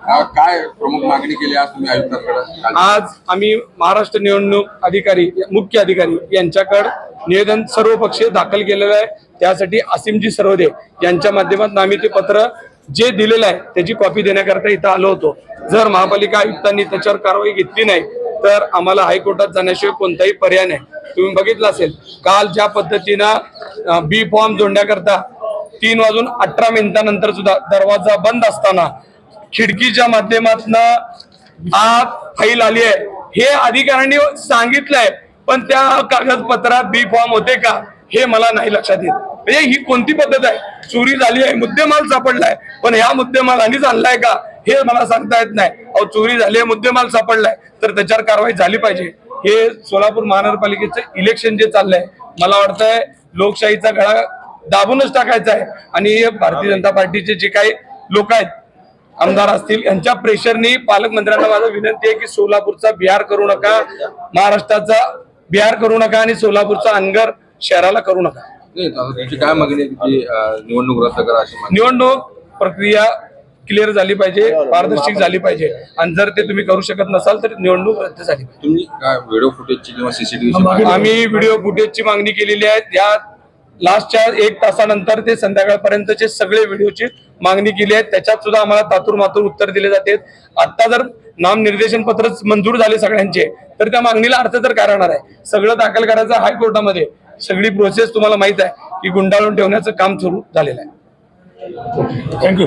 काय प्रमुख मागणी केली आज तुम्ही आयुक्तांकडे? आज आम्ही महाराष्ट्र निवडणूक अधिकारी मुख्य अधिकारी यांच्याकडे निवेदन सर्वपक्षीय दाखल केलेलं आहे। त्यासाठी असीमजी सरवदे यांच्या माध्यमातून आम्ही ते पत्र जे दिलेलं आहे त्याची कॉपी देण्याकरता इथं आलो होतो। जर महापालिका आयुक्तांनी त्याच्यावर कारवाई घेतली नाही तर आम्हाला हायकोर्टात जाण्याशिवाय कोणताही पर्याय नाही। तुम्ही बघितलं असेल काल ज्या पद्धतीनं बी फॉर्म जोडण्याकरता 3:18 सुद्धा दरवाजा बंद असताना खिडकीच्या माध्यमातून आत फाईल आली आहे हे अधिकाऱ्यांनी सांगितलंय, पण त्या कागदपत्रात बी फॉर्म होते का हे मला नाही लक्षात येत। म्हणजे ही कोणती पद्धत आहे? चोरी झाली आहे, मुद्देमाल सापडलाय, पण ह्या मुद्देमालानेच आणलाय का हे मला सांगता येत नाही। अहो चोरी झाली आहे, मुद्देमाल सापडलाय तर त्याच्यावर कारवाई झाली पाहिजे। हे सोलापूर महानगरपालिकेचं इलेक्शन जे चाललंय मला वाटतंय लोकशाहीचा गळा दाबूनच टाकायचा आहे आणि भारतीय जनता पार्टीचे जे काही लोक आहेत आमदार असतील यांच्या प्रेशरनी पालकमंत्र्यांना माझा विनंती आहे की सोलापूरचा बिहार करू नका, महाराष्ट्राचा बिहार करू नका आणि सोलापूरचा अनगर शहराला करू नका। तुमची काय मागणी आहे की निवडणूक रद्द करा अशी मागणी? निवडणूक प्रक्रिया क्लिअर झाली पाहिजे, पारदर्शक झाली पाहिजे आणि जर ते तुम्ही करू शकत नसाल तर निवडणूक रद्द झाली पाहिजे। तुम्ही काय व्हिडिओ फुटेजची किंवा सीसीटीव्ही आम्ही व्हिडिओ फुटेजची मागणी केलेली आहे। या लास्टच्या 1 तासानंतर ते संध्याकाळपर्यंतचे सगळे व्हिडिओची मागणी केली आहे। त्याच्यात सुद्धा आम्हाला तातूर उत्तर दिले जाते। आता जर नामनिर्देशन पत्र मंजूर झाले सगळ्यांचे तर त्या मागणीला अर्थ तर काय राहणार आहे? सगळं दाखल करायचं हायकोर्टामध्ये, सगळी प्रोसेस तुम्हाला माहित आहे की गुंडाळून ठेवण्याचं काम सुरू झालेलं आहे। थँक्यू।